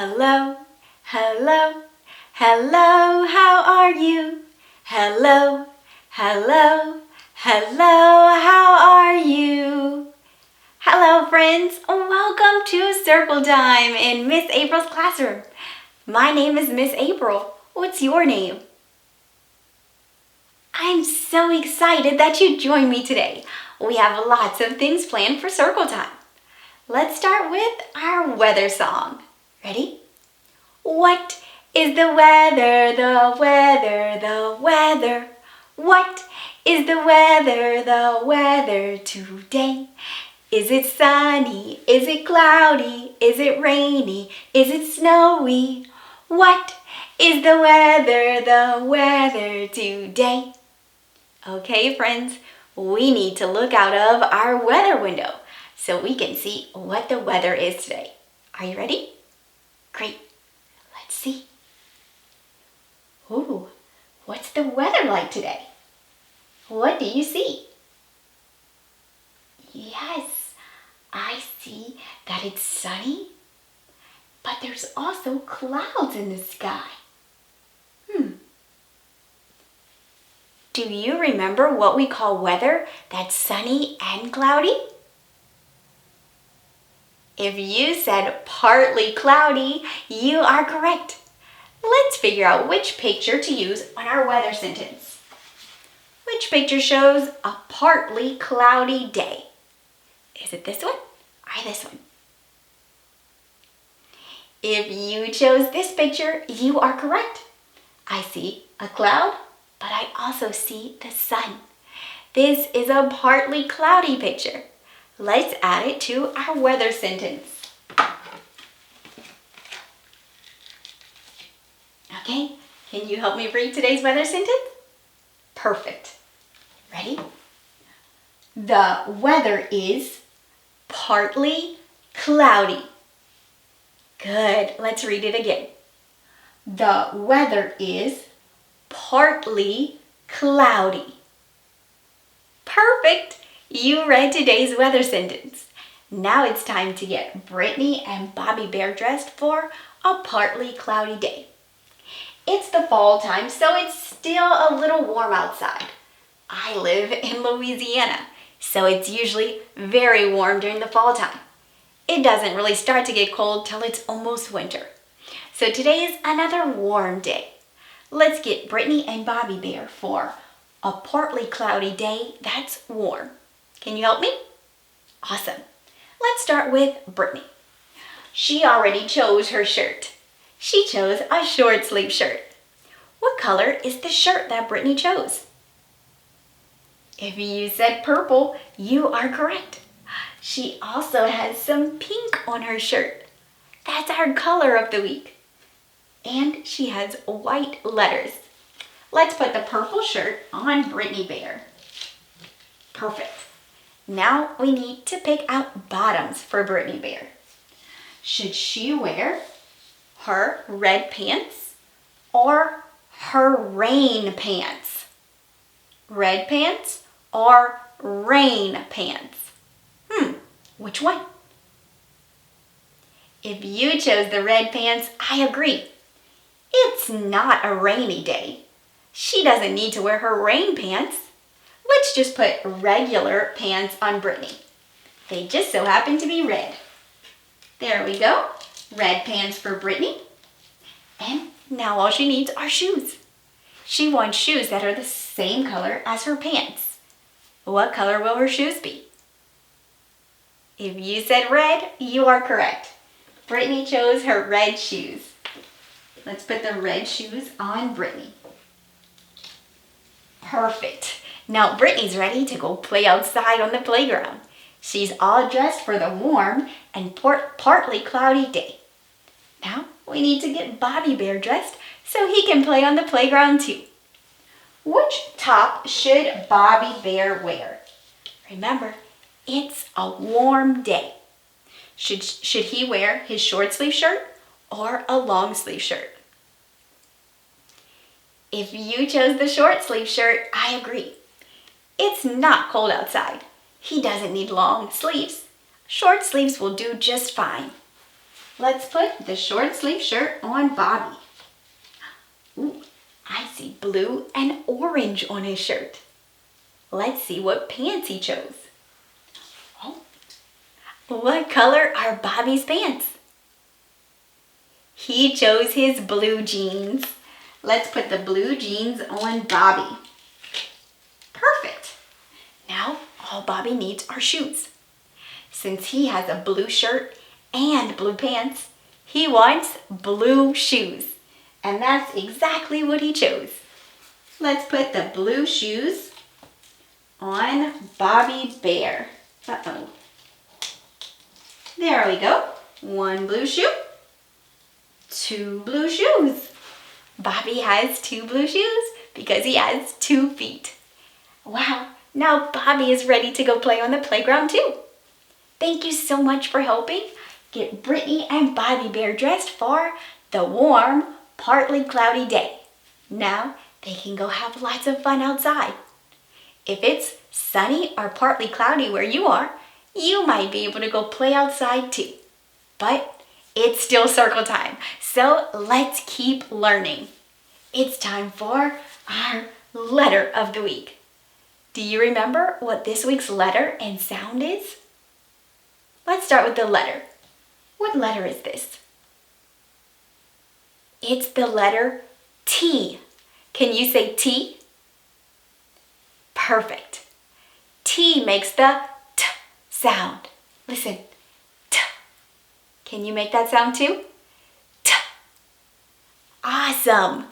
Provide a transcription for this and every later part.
Hello, hello, hello, how are you? Hello, hello, hello, how are you? Hello friends, welcome to Circle Time in Miss April's classroom. My name is Miss April. What's your name? I'm so excited that you joined me today. We have lots of things planned for Circle Time. Let's start with our weather song. Ready? What is the weather, the weather, the weather? What is the weather today? Is it sunny? Is it cloudy? Is it rainy? Is it snowy? What is the weather today? Okay, friends, we need to look out of our weather window so we can see what the weather is today. Are you ready? Great. Let's see. Ooh, what's the weather like today? What do you see? Yes, I see that it's sunny, but there's also clouds in the sky. Do you remember what we call weather that's sunny and cloudy? If you said partly cloudy, you are correct. Let's figure out which picture to use on our weather sentence. Which picture shows a partly cloudy day? Is it this one or this one? If you chose this picture, you are correct. I see a cloud, but I also see the sun. This is a partly cloudy picture. Let's add it to our weather sentence. Okay, can you help me read today's weather sentence? Perfect. Ready? The weather is partly cloudy. Good, let's read it again. The weather is partly cloudy. Perfect! You read today's weather sentence. Now it's time to get Brittany and Bobby Bear dressed for a partly cloudy day. It's the fall time, so it's still a little warm outside. I live in Louisiana, so it's usually very warm during the fall time. It doesn't really start to get cold till it's almost winter. So today is another warm day. Let's get Brittany and Bobby Bear for a partly cloudy day that's warm. Can you help me? Awesome. Let's start with Brittany. She already chose her shirt. She chose a short sleeve shirt. What color is the shirt that Brittany chose? If you said purple, you are correct. She also has some pink on her shirt. That's our color of the week. And she has white letters. Let's put the purple shirt on Brittany Bear. Perfect. Now we need to pick out bottoms for Brittany Bear. Should she wear her red pants or her rain pants? Red pants or rain pants? Which one? If you chose the red pants, I agree. It's not a rainy day. She doesn't need to wear her rain pants. Let's just put regular pants on Brittany. They just so happen to be red. There we go. Red pants for Brittany. And now all she needs are shoes. She wants shoes that are the same color as her pants. What color will her shoes be? If you said red, you are correct. Brittany chose her red shoes. Let's put the red shoes on Brittany. Perfect. Now Brittany's ready to go play outside on the playground. She's all dressed for the warm and partly cloudy day. Now we need to get Bobby Bear dressed so he can play on the playground too. Which top should Bobby Bear wear? Remember, it's a warm day. Should he wear his short sleeve shirt or a long sleeve shirt? If you chose the short sleeve shirt, I agree. It's not cold outside. He doesn't need long sleeves. Short sleeves will do just fine. Let's put the short sleeve shirt on Bobby. Ooh, I see blue and orange on his shirt. Let's see what pants he chose. Oh, what color are Bobby's pants? He chose his blue jeans. Let's put the blue jeans on Bobby. Perfect. Now all Bobby needs are shoes. Since he has a blue shirt and blue pants, he wants blue shoes. And that's exactly what he chose. Let's put the blue shoes on Bobby Bear. Uh-oh. There we go. One blue shoe, two blue shoes. Bobby has two blue shoes because he has 2 feet. Wow, now Bobby is ready to go play on the playground too. Thank you so much for helping get Brittany and Bobby Bear dressed for the warm, partly cloudy day. Now they can go have lots of fun outside. If it's sunny or partly cloudy where you are, you might be able to go play outside too. But it's still circle time, so let's keep learning. It's time for our letter of the week. Do you remember what this week's letter and sound is? Let's start with the letter. What letter is this? It's the letter T. Can you say T? Perfect. T makes the T sound. Listen, T. Can you make that sound too? T. Awesome.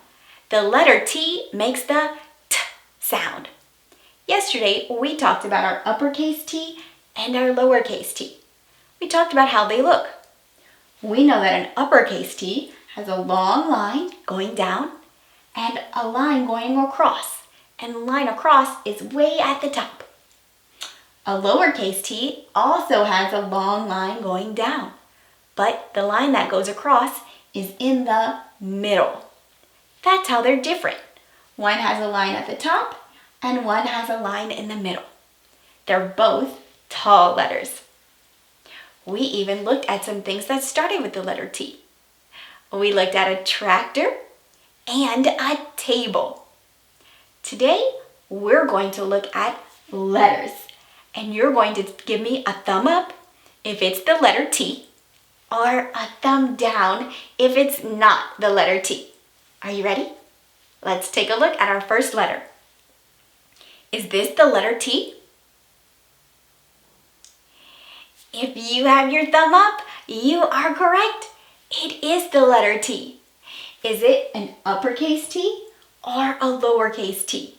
The letter T makes the T sound. Yesterday, we talked about our uppercase T and our lowercase t. We talked about how they look. We know that an uppercase T has a long line going down and a line going across. And the line across is way at the top. A lowercase t also has a long line going down, but the line that goes across is in the middle. That's how they're different. One has a line at the top and one has a line in the middle. They're both tall letters. We even looked at some things that started with the letter T. We looked at a tractor and a table. Today, we're going to look at letters, and you're going to give me a thumb up if it's the letter T, or a thumb down if it's not the letter T. Are you ready? Let's take a look at our first letter. Is this the letter T? If you have your thumb up, you are correct. It is the letter T. Is it an uppercase T or a lowercase t?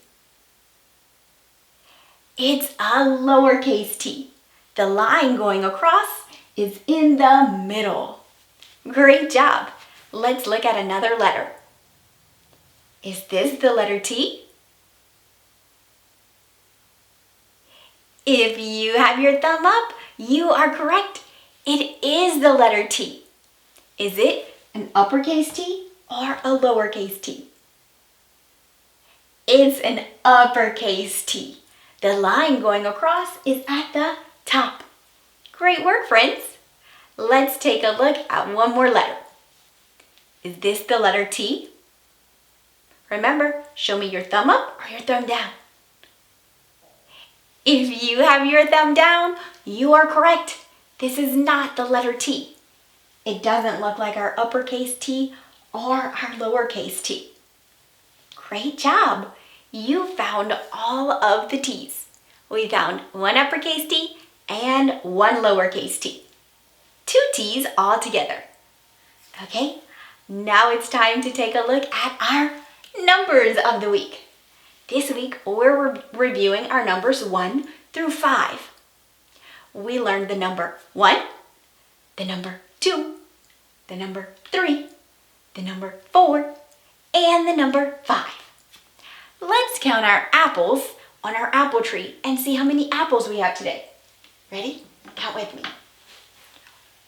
It's a lowercase t. The line going across is in the middle. Great job. Let's look at another letter. Is this the letter T? If you have your thumb up, you are correct. It is the letter T. Is it an uppercase T or a lowercase t? It's an uppercase T. The line going across is at the top. Great work, friends. Let's take a look at one more letter. Is this the letter T? Remember, show me your thumb up or your thumb down. If you have your thumb down, you are correct. This is not the letter T. It doesn't look like our uppercase T or our lowercase t. Great job. You found all of the T's. We found one uppercase T and one lowercase t. 2 T's all together. Okay, now it's time to take a look at our numbers of the week. This week, we're reviewing our numbers 1 through 5. We learned the number 1, the number 2, the number 3, the number 4, and the number 5. Let's count our apples on our apple tree and see how many apples we have today. Ready? Count with me.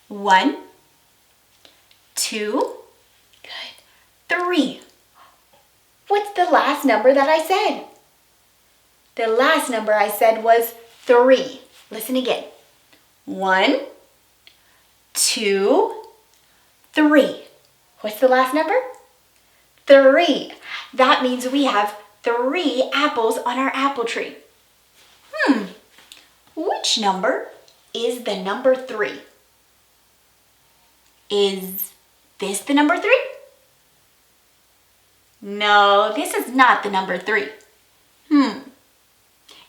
1, 2, good, 3. What's the last number that I said? The last number I said was 3. Listen again. 1, 2, 3. What's the last number? 3. That means we have 3 apples on our apple tree. Which number is the number 3? Is this the number 3? No, this is not the number 3.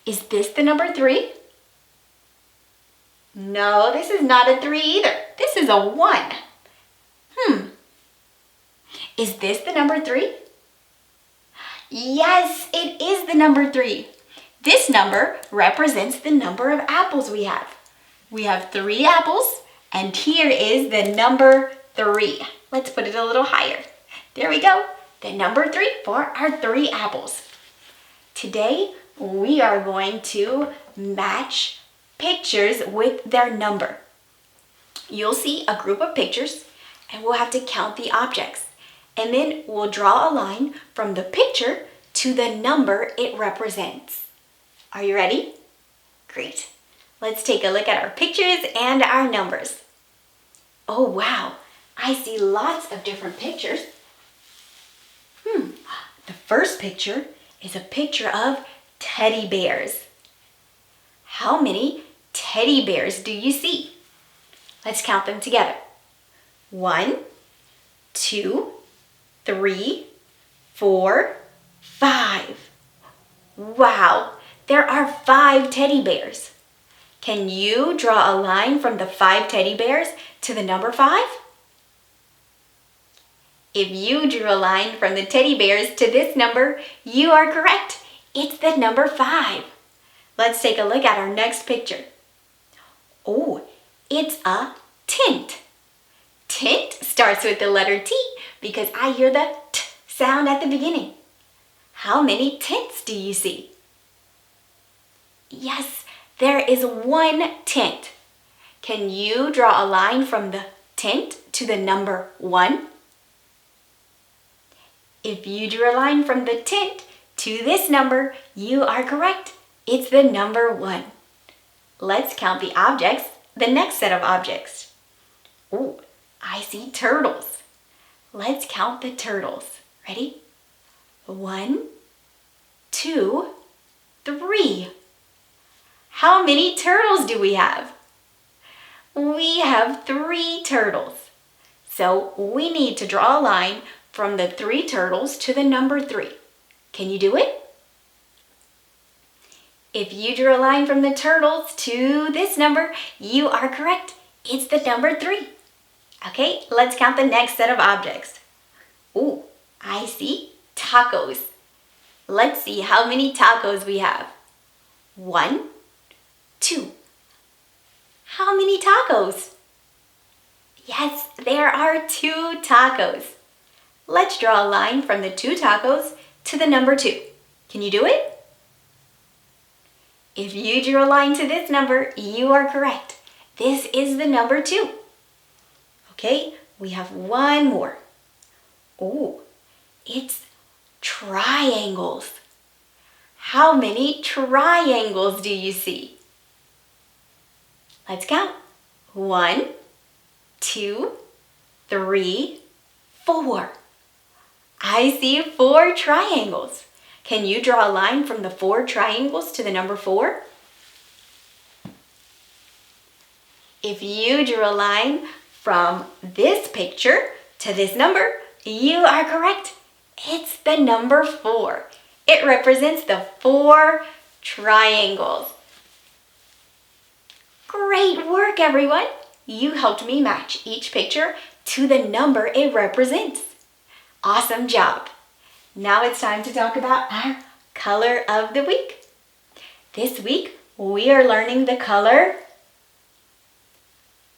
Is this the number 3? No, this is not a 3 either. This is a 1. Is this the number 3? Yes, it is the number 3. This number represents the number of apples we have. We have 3 apples, and here is the number 3. Let's put it a little higher. There we go. The number 3 for our 3 apples. Today, we are going to match pictures with their number. You'll see a group of pictures, and we'll have to count the objects. And then we'll draw a line from the picture to the number it represents. Are you ready? Great. Let's take a look at our pictures and our numbers. Oh, wow. I see lots of different pictures. The first picture is a picture of teddy bears. How many teddy bears do you see? Let's count them together. 1, 2, 3, 4, 5. Wow, there are 5 teddy bears. Can you draw a line from the 5 teddy bears to the number 5? If you drew a line from the teddy bears to this number, you are correct. It's the number 5. Let's take a look at our next picture. Oh, it's a tent. Tent starts with the letter T because I hear the T sound at the beginning. How many tents do you see? Yes, there is 1 tent. Can you draw a line from the tent to the number 1? If you drew a line from the tent to this number, you are correct. It's the number 1. Let's count the objects, the next set of objects. Oh, I see turtles. Let's count the turtles. Ready? 1, 2, 3. How many turtles do we have? We have 3 turtles. So we need to draw a line from the 3 turtles to the number 3. Can you do it? If you drew a line from the turtles to this number, you are correct. It's the number 3. Okay, let's count the next set of objects. Ooh, I see tacos. Let's see how many tacos we have. 1, 2. How many tacos? Yes, there are 2 tacos. Let's draw a line from the 2 tacos to the number 2. Can you do it? If you drew a line to this number, you are correct. This is the number 2. Okay, we have one more. Oh, it's triangles. How many triangles do you see? Let's count. 1, 2, 3, 4. I see 4 triangles. Can you draw a line from the 4 triangles to the number 4? If you drew a line from this picture to this number, you are correct. It's the number 4. It represents the 4 triangles. Great work, everyone! You helped me match each picture to the number it represents. Awesome job! Now it's time to talk about our color of the week. This week, we are learning the color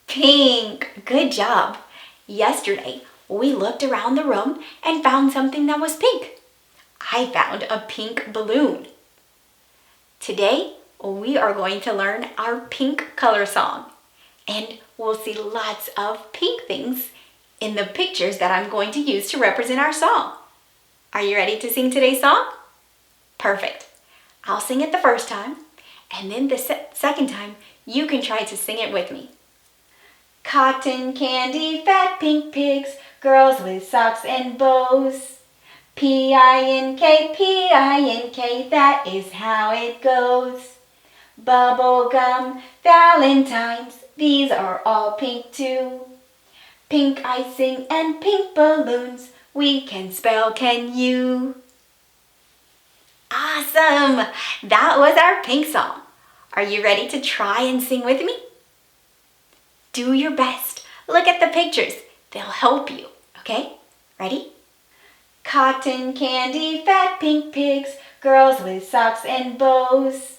pink. Good job! Yesterday, we looked around the room and found something that was pink. I found a pink balloon. Today, we are going to learn our pink color song. And we'll see lots of pink things in the pictures that I'm going to use to represent our song. Are you ready to sing today's song? Perfect. I'll sing it the first time, and then the second time, you can try to sing it with me. Cotton candy, fat pink pigs, girls with socks and bows. P-I-N-K, P-I-N-K, that is how it goes. Bubble gum, valentines, these are all pink too. Pink icing and pink balloons, we can spell, can you? Awesome! That was our pink song. Are you ready to try and sing with me? Do your best. Look at the pictures. They'll help you, okay? Ready? Cotton candy, fat pink pigs, girls with socks and bows.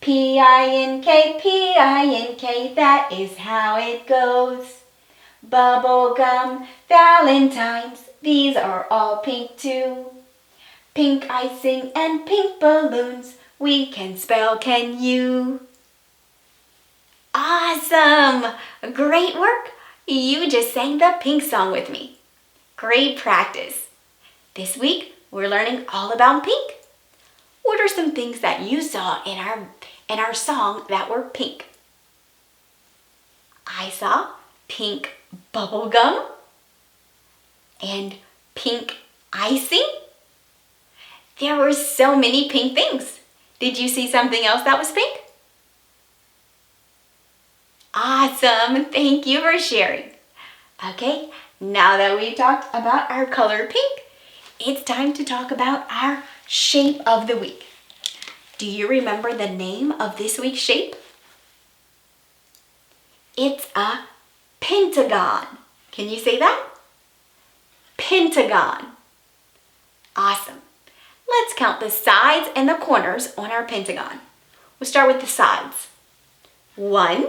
P-I-N-K, P-I-N-K, that is how it goes. Bubble gum, valentines, these are all pink too. Pink icing and pink balloons, we can spell, can you? Awesome! Great work! You just sang the pink song with me. Great practice. This week, we're learning all about pink. What are some things that you saw in our song that were pink? I saw pink bubble gum and pink icing. There were so many pink things. Did you see something else that was pink? Awesome, thank you for sharing. Okay, now that we've talked about our color pink, it's time to talk about our shape of the week. Do you remember the name of this week's shape? It's a pentagon. Can you say that? Pentagon. Awesome. Let's count the sides and the corners on our pentagon. We'll start with the sides. 1,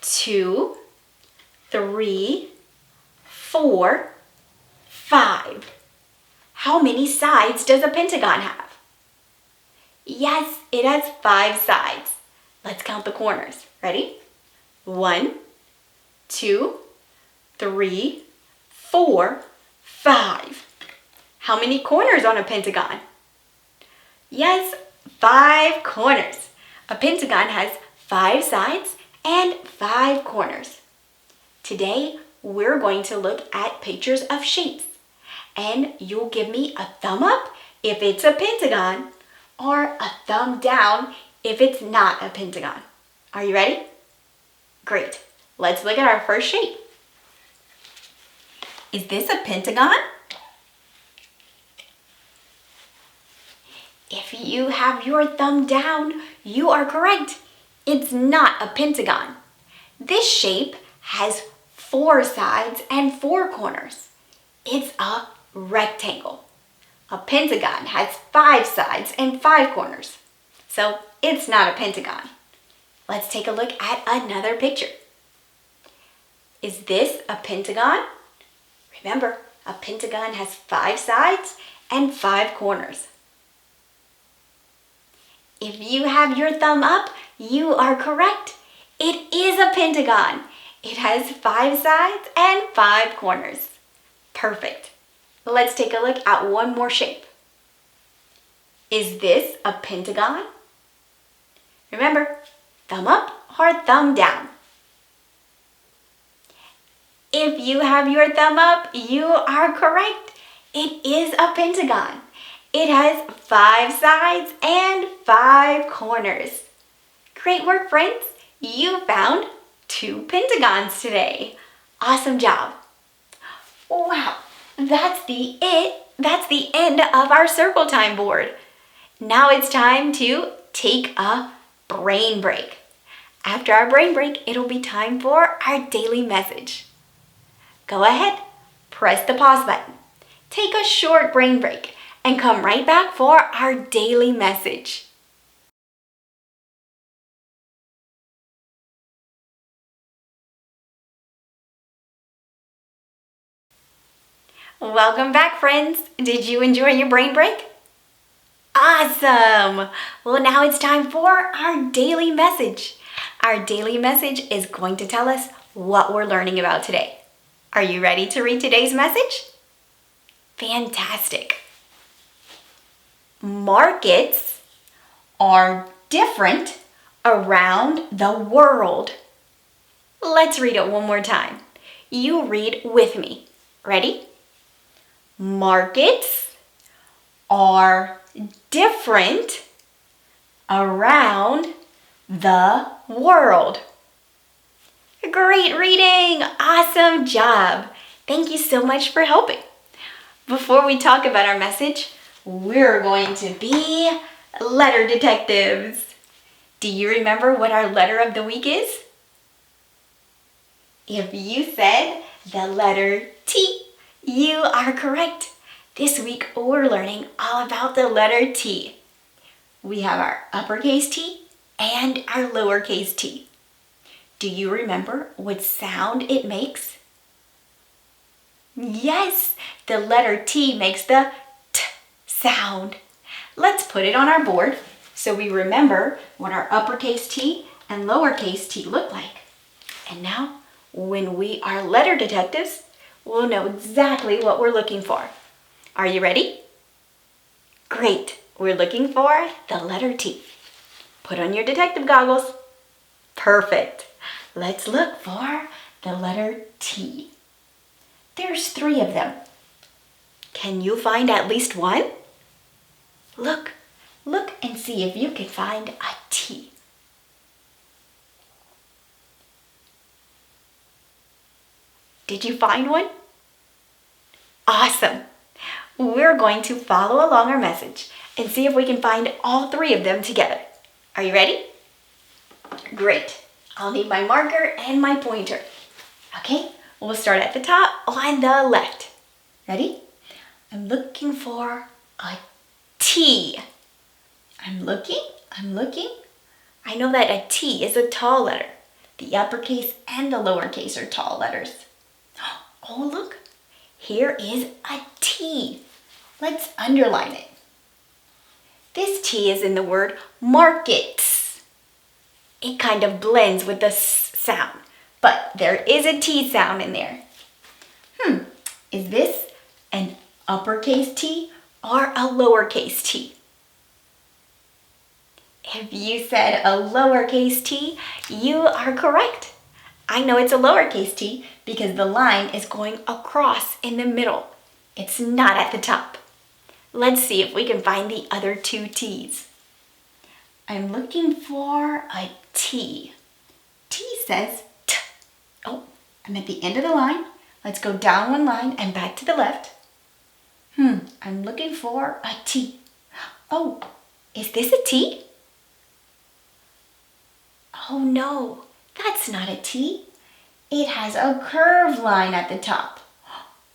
2, 3, 4, 5. How many sides does a pentagon have? Yes, it has 5 sides. Let's count the corners. Ready? 1, 2, 3, 4, 5. How many corners on a pentagon? Yes, 5 corners. A pentagon has 5 sides and 5 corners. Today, we're going to look at pictures of shapes. And you'll give me a thumb up if it's a pentagon or a thumb down if it's not a pentagon. Are you ready? Great. Let's look at our first shape. Is this a pentagon? If you have your thumb down, you are correct. It's not a pentagon. This shape has 4 sides and 4 corners. It's a rectangle. A pentagon has 5 sides and 5 corners. So it's not a pentagon. Let's take a look at another picture. Is this a pentagon? Remember, a pentagon has 5 sides and 5 corners. If you have your thumb up, you are correct. It is a pentagon. It has 5 sides and 5 corners. Perfect. Let's take a look at one more shape. Is this a pentagon? Remember, thumb up or thumb down. If you have your thumb up, you are correct. It is a pentagon. It has 5 sides and 5 corners. Great work, friends. You found 2 pentagons today. Awesome job. Wow, that's the end of our circle time board. Now it's time to take a brain break. After our brain break, it'll be time for our daily message. Go ahead, press the pause button. Take a short brain break and come right back for our daily message. Welcome back, friends. Did you enjoy your brain break? Awesome! Well, now it's time for our daily message. Our daily message is going to tell us what we're learning about today. Are you ready to read today's message? Fantastic! Markets are different around the world. Let's read it one more time. You read with me. Ready? Markets are different around the world. Great reading! Awesome job! Thank you so much for helping. Before we talk about our message, we're going to be letter detectives. Do you remember what our letter of the week is? If you said the letter T, you are correct. This week we're learning all about the letter T. We have our uppercase T and our lowercase t. Do you remember what sound it makes? Yes, the letter T makes the T sound. Let's put it on our board so we remember what our uppercase T and lowercase t look like. And now, when we are letter detectives, we'll know exactly what we're looking for. Are you ready? Great, we're looking for the letter T. Put on your detective goggles. Perfect. Let's look for the letter T. There's 3 of them. Can you find at least one? Look and see if you can find a T. Did you find one? Awesome. We're going to follow along our message and see if we can find all 3 of them together. Are you ready? Great. I'll need my marker and my pointer. Okay, we'll start at the top on the left. Ready? I'm looking for a T. I'm looking. I know that a T is a tall letter. The uppercase and the lowercase are tall letters. Oh, look. Here is a T. Let's underline it. This T is in the word markets. It kind of blends with the S sound, but there is a T sound in there. Is this an uppercase T or a lowercase t? If you said a lowercase t, you are correct. I know it's a lowercase t because the line is going across in the middle. It's not at the top. Let's see if we can find the other 2 T's. I'm looking for a T. T says T. Oh, I'm at the end of the line. Let's go down one line and back to the left. I'm looking for a T. Oh, is this a T? Oh no, that's not a T. It has a curved line at the top.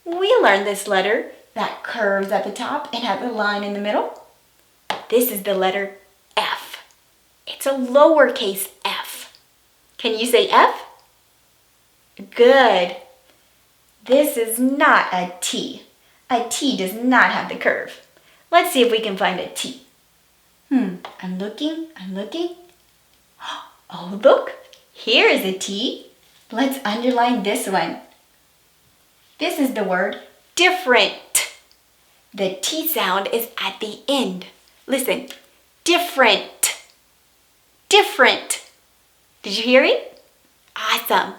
We learned this letter that curves at the top and has a line in the middle. This is the letter F. It's a lowercase f. Can you say F? Good. This is not a T. A T does not have the curve. Let's see if we can find a T. I'm looking. Oh, look, here is a T. Let's underline this one. This is the word different. The T sound is at the end. Listen, different. Different. Did you hear it? Awesome.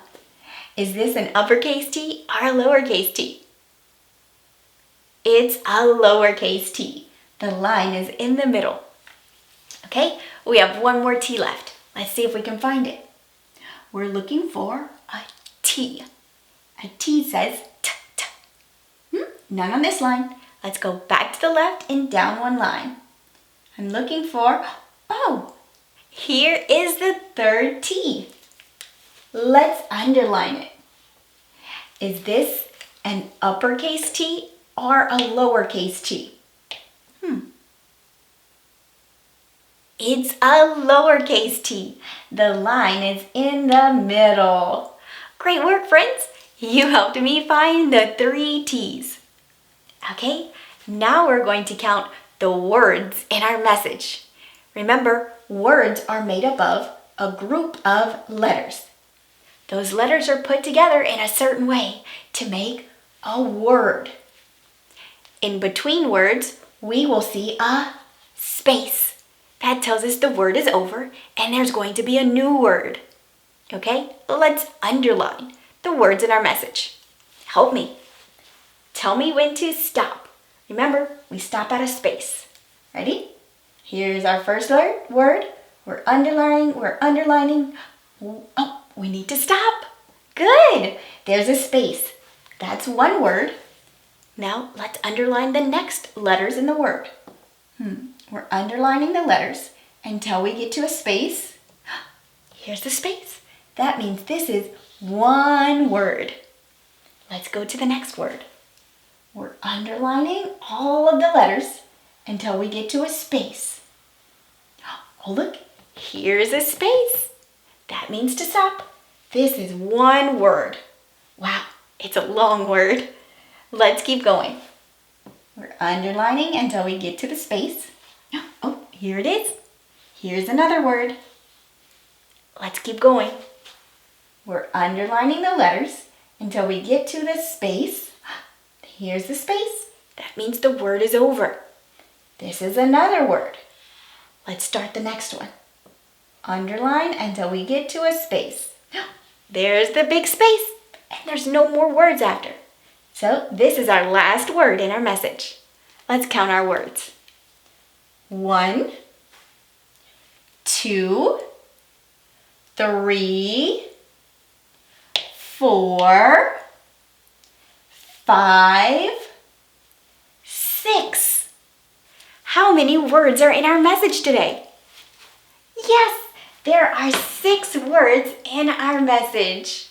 Is this an uppercase T or a lowercase t? It's a lowercase t. The line is in the middle. Okay, we have one more T left. Let's see if we can find it. We're looking for a T. A T says T, T. None on this line. Let's go back to the left and down one line. I'm looking for, oh, here is the 3rd T. Let's underline it. Is this an uppercase T or a lowercase t? It's a lowercase t. The line is in the middle. Great work, friends. You helped me find the 3 T's. Okay, now we're going to count the words in our message. Remember, words are made up of a group of letters. Those letters are put together in a certain way to make a word. In between words, we will see a space. That tells us the word is over and there's going to be a new word. Okay, let's underline the words in our message. Help me. Tell me when to stop. Remember, we stop at a space. Ready? Here's our first word. We're underlining. Oh, we need to stop. Good. There's a space. That's one word. Now let's underline the next letters in the word. We're underlining the letters until we get to a space. Here's the space. That means this is one word. Let's go to the next word. We're underlining all of the letters until we get to a space. Oh, look, here's a space. That means to stop. This is one word. Wow, it's a long word. Let's keep going. We're underlining until we get to the space. Oh, here it is. Here's another word. Let's keep going. We're underlining the letters until we get to the space. Here's the space. That means the word is over. This is another word. Let's start the next one. Underline until we get to a space. There's the big space, and there's no more words after. So this is our last word in our message. Let's count our words. 1, 2, 3, 4, 5, 6. How many words are in our message today? Yes, there are 6 words in our message.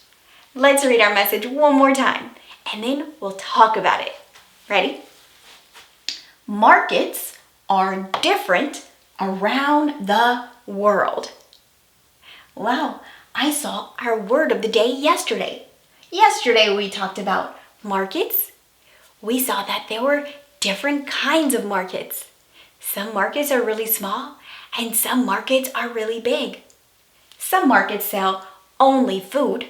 Let's read our message one more time, and then we'll talk about it. Ready? Markets are different around the world. Wow, I saw our word of the day yesterday. Yesterday we talked about markets. We saw that there were different kinds of markets. Some markets are really small and some markets are really big. Some markets sell only food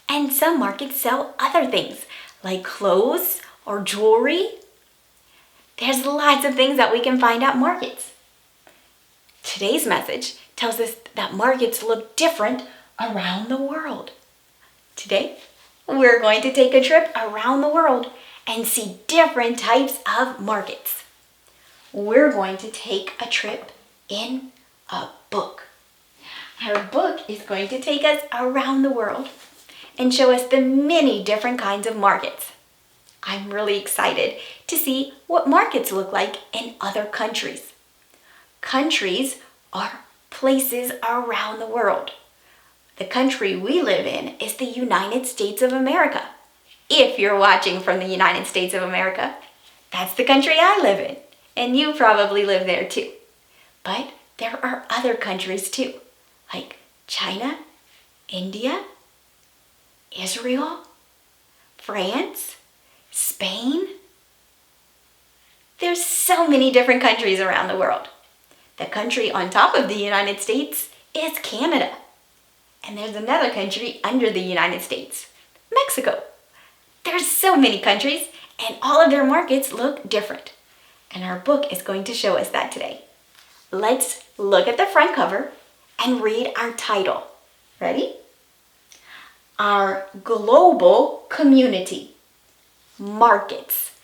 and some markets sell other things like clothes or jewelry. There's lots of things that we can find at markets. Today's message tells us that markets look different around the world. Today, we're going to take a trip around the world and see different types of markets. We're going to take a trip in a book. Our book is going to take us around the world and show us the many different kinds of markets. I'm really excited to see what markets look like in other countries. Countries are places around the world. The country we live in is the United States of America. If you're watching from the United States of America, that's the country I live in, and you probably live there too. But there are other countries too, like China, India, Israel, France, Spain. There's so many different countries around the world. The country on top of the United States is Canada. And there's another country under the United States, Mexico. There's so many countries and all of their markets look different. And our book is going to show us that today. Let's look at the front cover and read our title. Ready? Our global community. Markets.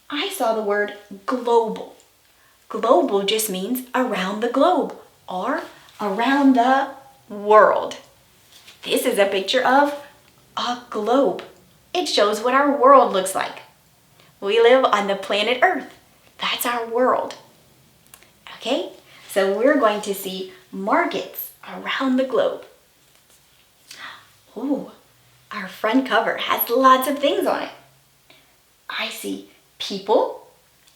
I saw the word global. Global just means around the globe or around the world. This is a picture of a globe. It shows what our world looks like. We live on the planet Earth. That's our world. Okay, so we're going to see markets around the globe. Ooh, our front cover has lots of things on it. I see people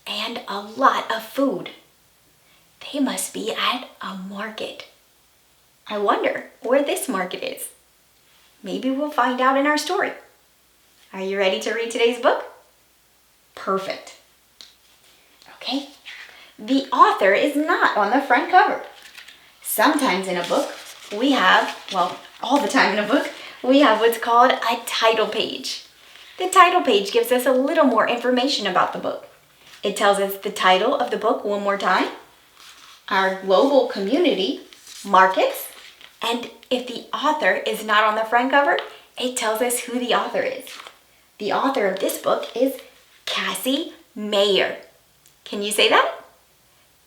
and a lot of food. They must be at a market. I wonder where this market is. Maybe we'll find out in our story. Are you ready to read today's book? Perfect. Okay, the author is not on the front cover. Sometimes in a book, we have, well, all the time in a book, we have what's called a title page. The title page gives us a little more information about the book. It tells us the title of the book one more time, our global community, markets, And if the author is not on the front cover, it tells us who the author is. The author of this book is Cassie Mayer. Can you say that?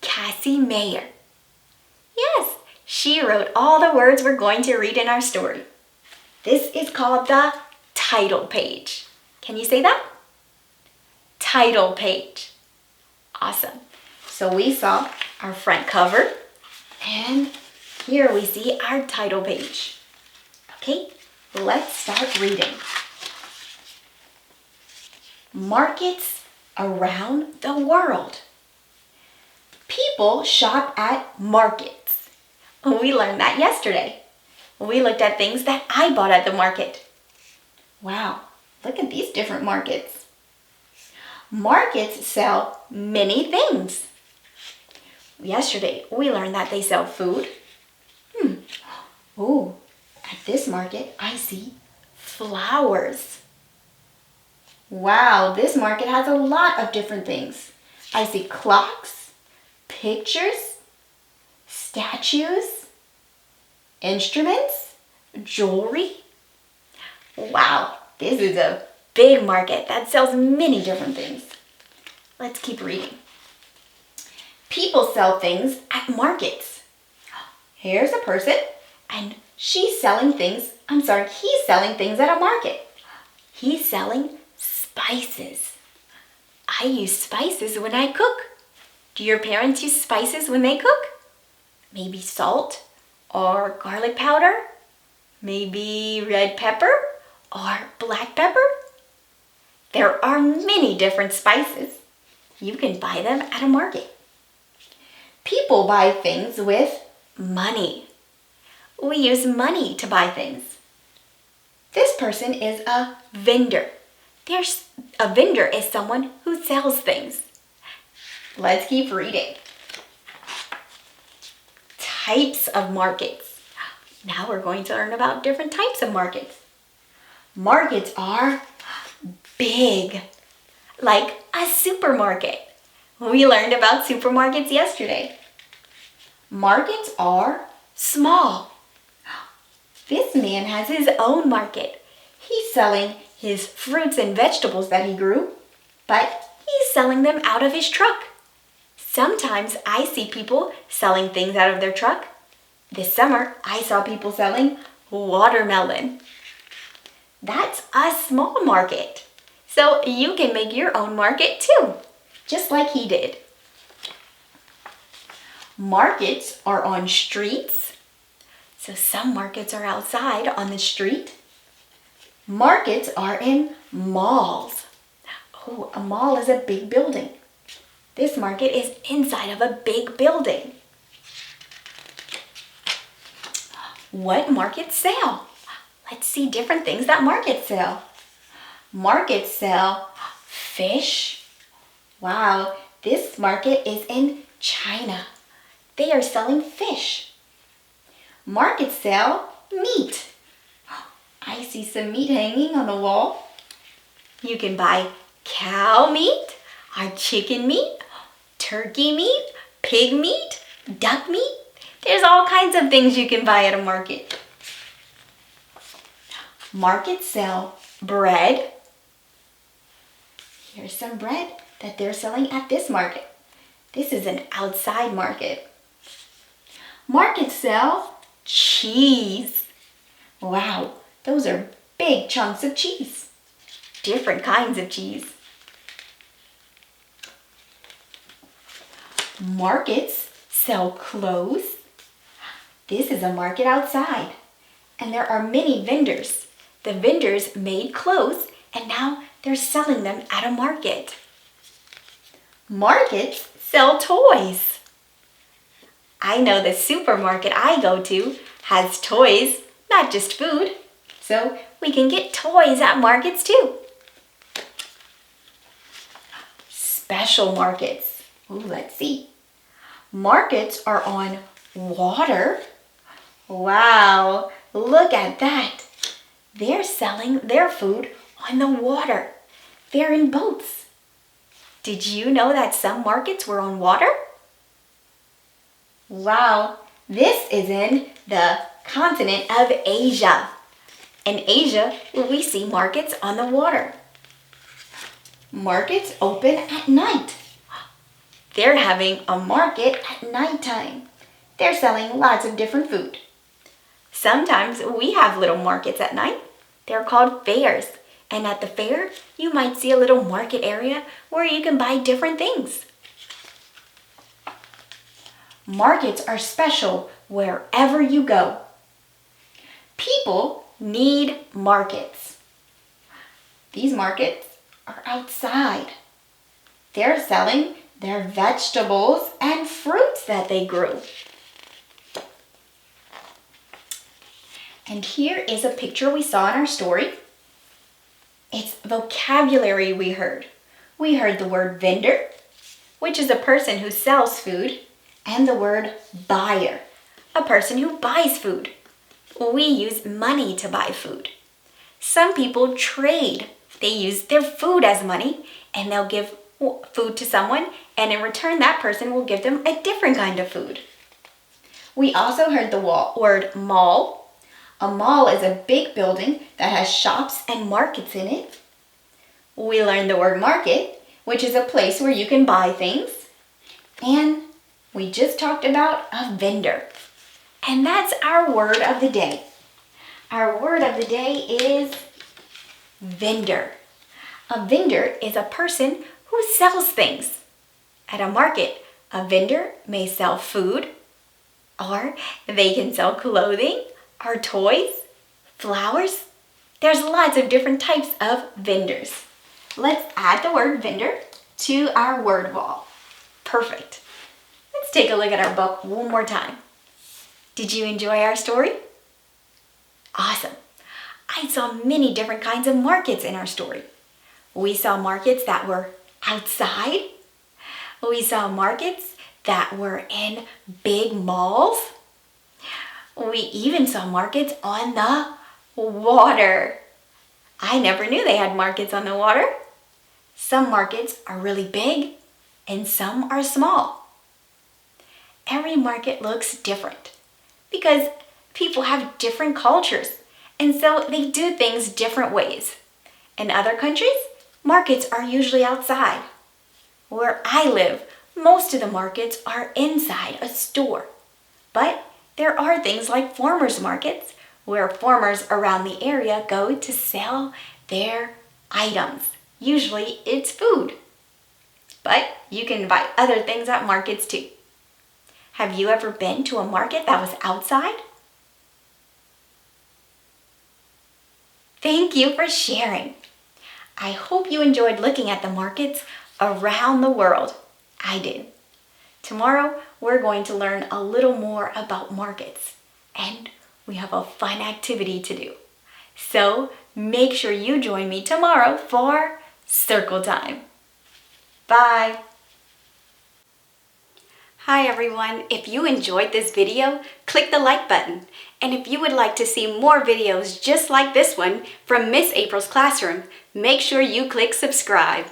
Cassie Mayer. Yes, she wrote all the words we're going to read in our story. This is called the title page. Can you say that? Title page. Awesome. So we saw our front cover, and here we see our title page. Okay, let's start reading. Markets around the world. People shop at markets. We learned that yesterday. We looked at things that I bought at the market. Wow, look at these different markets. Markets sell many things. Yesterday, we learned that they sell food. Oh, at this market, I see flowers. Wow, this market has a lot of different things. I see clocks, pictures, statues, instruments, jewelry. Wow, this is a big market that sells many different things. Let's keep reading. People sell things at markets. Here's a person, and he's selling things at a market. He's selling spices. I use spices when I cook. Do your parents use spices when they cook? Maybe salt or garlic powder? Maybe red pepper or black pepper? There are many different spices. You can buy them at a market. People buy things with money. We use money to buy things. This person is a vendor. A vendor is someone who sells things. Let's keep reading. Types of markets. Now we're going to learn about different types of markets. Markets are big, like a supermarket. We learned about supermarkets yesterday. Markets are small. This man has his own market. He's selling his fruits and vegetables that he grew, but he's selling them out of his truck. Sometimes I see people selling things out of their truck. This summer, I saw people selling watermelon. That's a small market. So you can make your own market too, just like he did. Markets are on streets. So some markets are outside on the street. Markets are in malls. Oh, a mall is a big building. This market is inside of a big building. What markets sell? Let's see different things that markets sell. Markets sell fish. Wow, this market is in China. They are selling fish. Markets sell meat. I see some meat hanging on the wall. You can buy cow meat, or chicken meat, turkey meat, pig meat, duck meat. There's all kinds of things you can buy at a market. Markets sell bread. Here's some bread that they're selling at this market. This is an outside market. Markets sell cheese. Wow, those are big chunks of cheese. Different kinds of cheese. Markets sell clothes. This is a market outside, and there are many vendors. The vendors made clothes, and now they're selling them at a market. Markets sell toys. I know the supermarket I go to has toys, not just food. So we can get toys at markets too. Special markets. Ooh, let's see. Markets are on water. Wow, look at that. They're selling their food on the water. They're in boats. Did you know that some markets were on water? Wow, this is in the continent of Asia. In Asia, we see markets on the water. Markets open at night. They're having a market at nighttime. They're selling lots of different food. Sometimes we have little markets at night. They're called fairs. And at the fair, you might see a little market area where you can buy different things. Markets are special wherever you go. People need markets. These markets are outside. They're selling their vegetables and fruits that they grew. And here is a picture we saw in our story. It's vocabulary we heard. We heard the word vendor, which is a person who sells food, and the word buyer, a person who buys food. We use money to buy food. Some people trade. They use their food as money, and they'll give food to someone, and in return that person will give them a different kind of food. We also heard the word mall. A mall is a big building that has shops and markets in it. We learned the word market, which is a place where you can buy things. And we just talked about a vendor. And that's our word of the day. Our word of the day is vendor. A vendor is a person who sells things. At a market, a vendor may sell food, or they can sell clothing, or toys, flowers. There's lots of different types of vendors. Let's add the word vendor to our word wall. Perfect. Let's take a look at our book one more time. Did you enjoy our story? Awesome. I saw many different kinds of markets in our story. We saw markets that were outside. We saw markets that were in big malls. We even saw markets on the water. I never knew they had markets on the water. Some markets are really big and some are small. Every market looks different because people have different cultures, and so they do things different ways. In other countries, markets are usually outside. Where I live, most of the markets are inside a store. But there are things like farmers markets where farmers around the area go to sell their items. Usually it's food. But you can buy other things at markets too. Have you ever been to a market that was outside? Thank you for sharing. I hope you enjoyed looking at the markets around the world. I did. Tomorrow, we're going to learn a little more about markets, and we have a fun activity to do. So make sure you join me tomorrow for Circle Time. Bye. Hi everyone. If you enjoyed this video, click the like button. And if you would like to see more videos just like this one from Miss April's classroom, make sure you click subscribe.